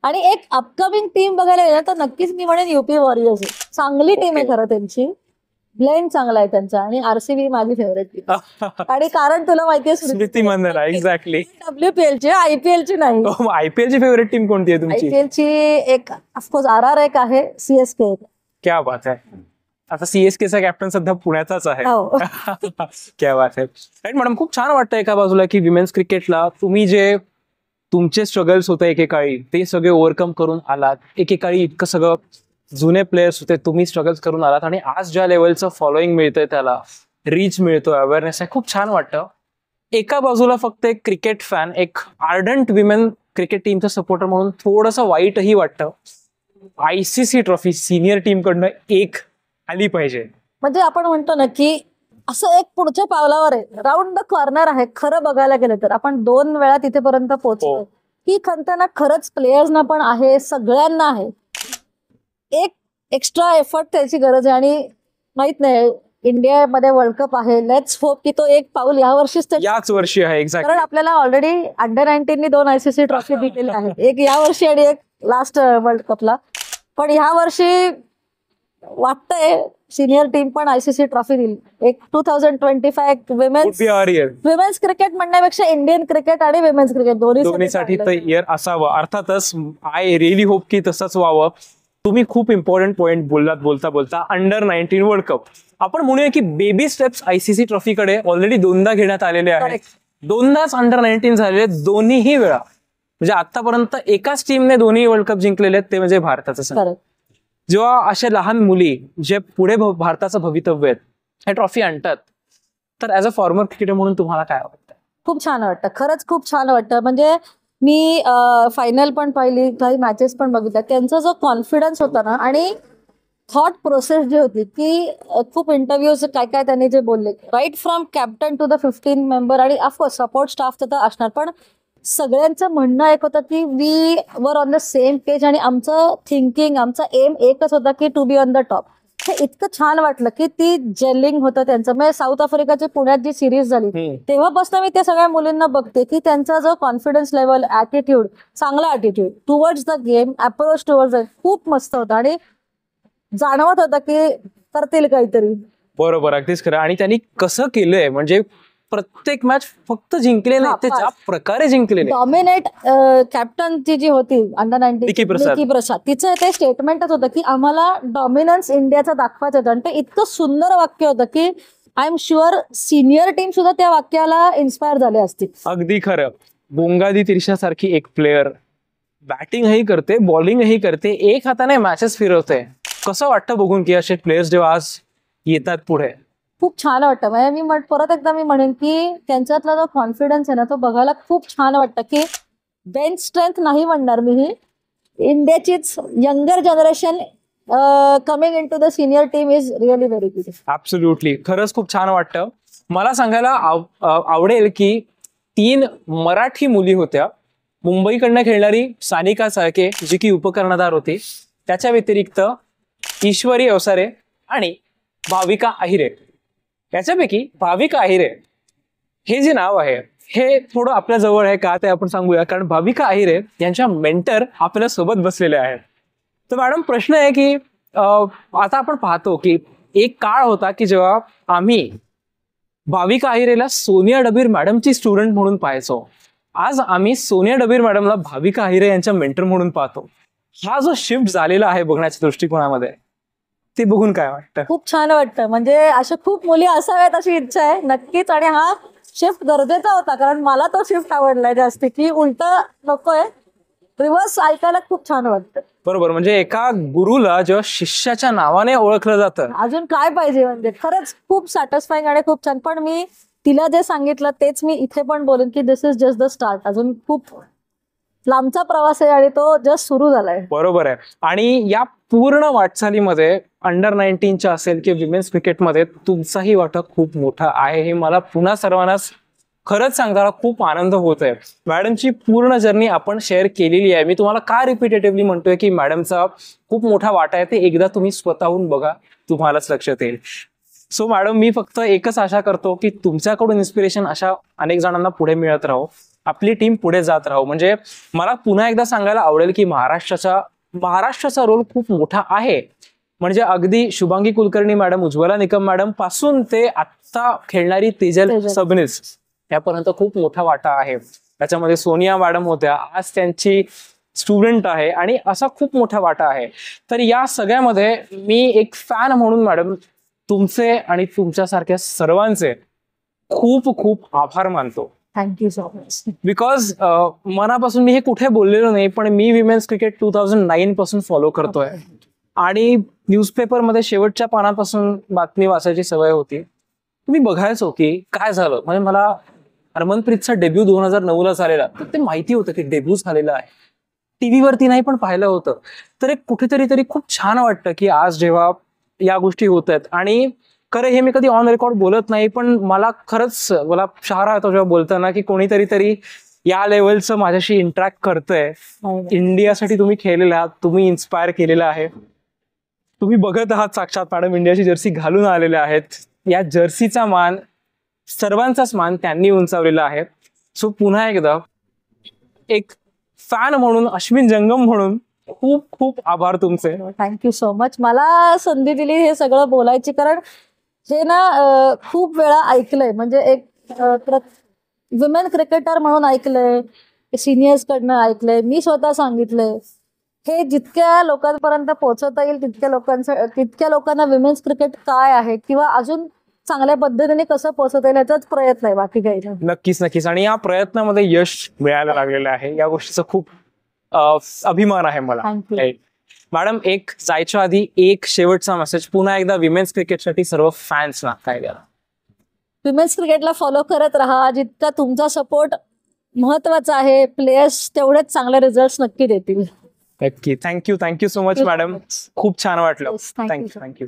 आणि एक अपकमिंग टीम बघायला गेलं तर नक्कीच मी म्हणेन UP वॉरियर्स आहे. चांगली टीम आहे खरं त्यांची, ब्लेंड चांगला आहे त्यांचा. आणि RCB माझी फेवरेट टीम. आणि कारण तुला माहितीये स्मृती मंदाना. एक्झॅक्टली. WPL ची, IPL ची नाही. IPL ची फेवरेट टीम कोणती आहे तुमची? IPL ची एक ऑफकोर्स RR एक आहे, CSK. क्या बात आहे. आता CSKचा कॅप्टन सध्या पुण्याचाच आहे. क्या बात आहे. राईट मॅडम, खूप छान वाटतं एका बाजूला की विमेन्स क्रिकेटला तुम्ही जे तुमचे स्ट्रगल्स होते एकेकाळी ते सगळे ओव्हरकम करून आलात. एकेकाळी इतकं सगळं जुने प्लेयर्स होते, तुम्ही स्ट्रगल्स करून आलात आणि आज ज्या लेवलचं फॉलोईंग मिळतंय, त्याला रीच मिळतोय, अवेअरनेस आहे, खूप छान वाटतं. एका बाजूला फक्त एक क्रिकेट फॅन, एक आर्डंट विमेन क्रिकेट टीमचा सपोर्टर म्हणून थोडंसं वाईटही वाटतं. ICC ट्रॉफी सिनियर टीम कडनं एक आली पाहिजे. म्हणजे आपण म्हणतो ना की असं एक पुढच्या पावलावर आहे, राऊंड द कॉर्नर आहे. खरं बघायला गेलं तर आपण 2 वेळा तिथेपर्यंत पोहोचलो. ही खंत ना खरंच प्लेयर्सना पण आहे, सगळ्यांना आहे. एक एक्स्ट्रा एफर्ट त्याची गरज आहे. आणि माहित नाही इंडियामध्ये वर्ल्ड कप आहे, लेट्स होप की तो एक पाऊल याच वर्षी आहे. एक्झॅक्टली. कारण आपल्याला ऑलरेडी अंडर-19 2 ICC ट्रॉफी दिलेली आहे, एक या वर्षी आणि एक लास्ट वर्ल्ड कपला. पण ह्या वर्षी वाटतंय सिनियर टीम पण ICC ट्रॉफी दिली. एक 2025 विमेन्स क्रिकेट म्हणण्यापेक्षा इंडियन क्रिकेट आणि विमेन्स क्रिकेट दोन्हीसाठी तर इयर असावं. अर्थातच आय रिअली होप की तसंच व्हावं. तुम्ही खूप इम्पॉर्टंट पॉइंट बोललात बोलता बोलता. अंडर-19 वर्ल्ड कप आपण म्हणूया की बेबी स्टेप्स ICC ट्रॉफीकडे ऑलरेडी 2दा घेण्यात आलेले आहेत. 2दाच अंडर-19 झालेले, दोन्हीही वेळा. म्हणजे आतापर्यंत एकाच टीमने दोन्ही वर्ल्ड कप जिंकलेले आहेत, ते म्हणजे भारताचं. जेव्हा अशा लहान मुली जे पुढे भारताचं भवितव्य आहेत हे ट्रॉफी आणतात, तर ऍज अ फॉर्मर क्रिकेटर म्हणून तुम्हाला काय वाटतं? खूप छान वाटतं, खरंच खूप छान वाटतं. म्हणजे मी फायनल पण पाहिली, काही मॅचेस पण बघितल्या. त्यांचा जो कॉन्फिडन्स होता ना, आणि थॉट प्रोसेस जी होती ती खूप इंटरव्ह्यूज काय काय त्यांनी जे बोलले, right from captain to the 15 member, आणि ऑफकोर्स सपोर्ट स्टाफ तर असणार, पण सगळ्यांचं म्हणणं एक होतं की we were on the same page, आणि आमचं थिंकिंग, आमचा एम एकच होता की to be on the top. हे इतकं छान वाटलं की ती जेलिंग होतं त्यांचं. म्हणजे साऊथ आफ्रिकाची पुण्यात जी सिरीज झाली तेव्हापासून मी त्या सगळ्या मुलींना बघते की त्यांचा जो कॉन्फिडन्स लेवल, ऍटिट्यूड, चांगला attitude towards the game, approach towards खूप मस्त होता, आणि जाणवत होतं की करतील काहीतरी. बरोबर, अगदीच खरं. आणि त्यांनी कसं केलंय म्हणजे प्रत्येक मॅच फक्त जिंकले नाही, ते ज्या प्रकारे जिंकले नाही. डॉमिनेट कॅप्टन ती जी होती अंडर 19 निकी प्रसाद, तिचं ते स्टेटमेंटच होतं की आम्हाला डॉमिनन्स इंडियाचा दाखवायचं होतं, आणि ते इतकं सुंदर वाक्य होतं की I am sure senior team सुद्धा त्या वाक्याला इन्स्पायर झाले असतील. अगदी खरं. बोंगादी तिरशा सारखी एक प्लेअर बॅटिंगही करते, बॉलिंगही करते, एक हाताने मॅचेस फिरवते. कसं वाटतं बघून की असे प्लेयर्स जेव्हा आज येतात पुढे? खूप छान वाटतं. म्हणजे मी परत एकदा मी म्हणेन की त्यांच्यातला जो कॉन्फिडन्स आहे ना तो बघायला खूप छान वाटतं, की बेंच स्ट्रेंथ नाही म्हणणार मी, ही इंडियाचीच younger generation coming into the senior team is really very good. Absolutely, खरंच खूप छान वाटतं. मला सांगायला आवडेल की 3 मराठी मुली होत्या. मुंबईकडनं खेळणारी सानिका चाळके जी की उपकर्णधार होती, त्याच्या व्यतिरिक्त ईश्वरी अवसारे आणि भाविका आहिरे. याच्यापैकी भाविका आहिरे हे जे नाव आहे हे थोडं आपल्या जवळ आहे का ते आपण सांगूया, कारण भाविका आहिरे यांच्या मेंटर आपल्या सोबत बसलेले आहेत. तर मॅडम, प्रश्न आहे की आता आपण पाहतो की एक काळ होता की जेव्हा आम्ही भाविका आहिरेला सोनिया डबीर मॅडमची स्टुडंट म्हणून पाहायचो. आज आम्ही सोनिया डबीर मॅडमला भाविका आहिरे यांच्या मेंटर म्हणून पाहतो. हा जो शिफ्ट झालेला आहे बघण्याच्या दृष्टिकोनामध्ये, ते बघून काय वाटतं? खूप छान वाटतं. म्हणजे अशा खूप मुली असाव्यात अशी इच्छा आहे नक्कीच, आणि हा शिफ्ट गरजेचा होता, कारण मला तो शिफ्ट आवडलाय जास्त, की उलट नकोय, रिव्हर्स ऐकायला खूप छान वाटतं. बरोबर, म्हणजे एका गुरुला जेव्हा शिष्याच्या नावाने ओळखलं जातं, अजून काय पाहिजे. म्हणजे खरंच खूप सॅटिस्फाईंग आणि खूप छान. पण मी तिला जे सांगितलं तेच मी इथे पण बोलेन की दिस इज जस्ट द स्टार्ट. अजून खूप लांबचा प्रवास आहे आणि तो जस्ट सुरू झालाय. बरोबर आहे. आणि या पूर्ण वाटचालीमध्ये अंडर 19च्या असेल की विमेन्स क्रिकेटमध्ये तुमचाही वाटा खूप मोठा आहे, हे मला पुन्हा सर्वांनाच खरंच सांगताना खूप आनंद होत आहे. मॅडमची पूर्ण जर्नी आपण शेअर केलेली आहे. मी तुम्हाला का रिपिटेटिव्हली म्हणतोय की मॅडमचा खूप मोठा वाटा आहे, ते एकदा तुम्ही स्वतःहून बघा, तुम्हालाच लक्षात येईल. सो मॅडम, मी फक्त एकच आशा करतो की तुमच्याकडून इन्स्पिरेशन अशा अनेक जणांना पुढे मिळत राहो, आपली टीम पुढे जात राहो. म्हणजे मला पुन्हा एकदा सांगायला आवडेल की महाराष्ट्राचा रोल खूप मोठा आहे. म्हणजे अगदी शुभांगी कुलकर्णी मॅडम, उज्ज्वला निकम मॅडम पासून ते आत्ता खेळणारी तेजल सबनीस यापर्यंत खूप मोठा वाटा आहे. त्याच्यामध्ये सोनिया मॅडम होत्या, आज त्यांची स्टुडंट आहे, आणि असा खूप मोठा वाटा आहे. तर या सगळ्यामध्ये मी एक फॅन म्हणून मॅडम तुमचे आणि तुमच्यासारख्या सर्वांचे खूप खूप आभार मानतो. Thank you so much. बिकॉज मनापासून मी हे कुठे बोललेलो नाही, पण मी विमेन्स क्रिकेट 2009 पासून फॉलो करतोय, आणि न्यूजपेपरमध्ये शेवटच्या पानापासून बातमी वाचायची सवय होती. मी बघायचो की काय झालं. म्हणजे मला हरमनप्रीतचा डेब्यू 2009ला झालेला, तर ते माहिती होतं की डेब्यू झालेला आहे, टीव्हीवरती नाही पण पाहिलं होतं. तर एक कुठेतरी तरी खूप छान वाटतं की आज जेव्हा या गोष्टी होत आहेत. आणि खरं हे मी कधी ऑन रेकॉर्ड बोलत नाही, पण मला खरंच मला शहारा येतो जेव्हा बोलताना की कोणीतरी तरी या लेवलचं माझ्याशी इंटरॅक्ट करतंय. इंडियासाठी तुम्ही खेळलेला आहात, तुम्ही इन्स्पायर केलेलं आहे, तुम्ही बघत आहात साक्षात मॅडम इंडियाची जर्सी घालून आलेले आहेत. या जर्सीचा मान, सर्वांचाच मान त्यांनी उंचावलेला आहे. सो पुन्हा एकदा एक फॅन म्हणून, अश्विन जंगम म्हणून खूप खूप आभार तुमचे. Thank you so much. मला संधी दिली हे सगळं बोलायची, कारण हे ना खूप वेळा ऐकलंय. म्हणजे एक विमेन क्रिकेटर म्हणून ऐकलंय, सिनियर्स कडनं ऐकलंय, मी स्वतः सांगितलंय. हे जितक्या लोकांपर्यंत पोहोचवता येईल तितक्या लोकांना विमेन्स क्रिकेट काय आहे किंवा अजून चांगल्या पद्धतीने कसं पोहोचवता येईल याचाच प्रयत्न आहे, बाकी काही नाही. नक्कीच नक्कीच. आणि या प्रयत्नामध्ये यश मिळायला लागलेलं आहे, या गोष्टीचा खूप अभिमान आहे मला. मॅडम, एक जायच्या आधी एक शेवटचा मेसेज पुन्हा एकदा विमेन्स क्रिकेटसाठी सर्व फॅन्सना काय द्या? विमेन्स क्रिकेटला फॉलो करत राहा. जितका तुमचा सपोर्ट महत्वाचा आहे, प्लेयर्स तेवढेच चांगले रिझल्ट नक्की देतील. नक्की. Thank you so much madam. खूप छान वाटलं. Yes, thank you, thank you sir. Thank you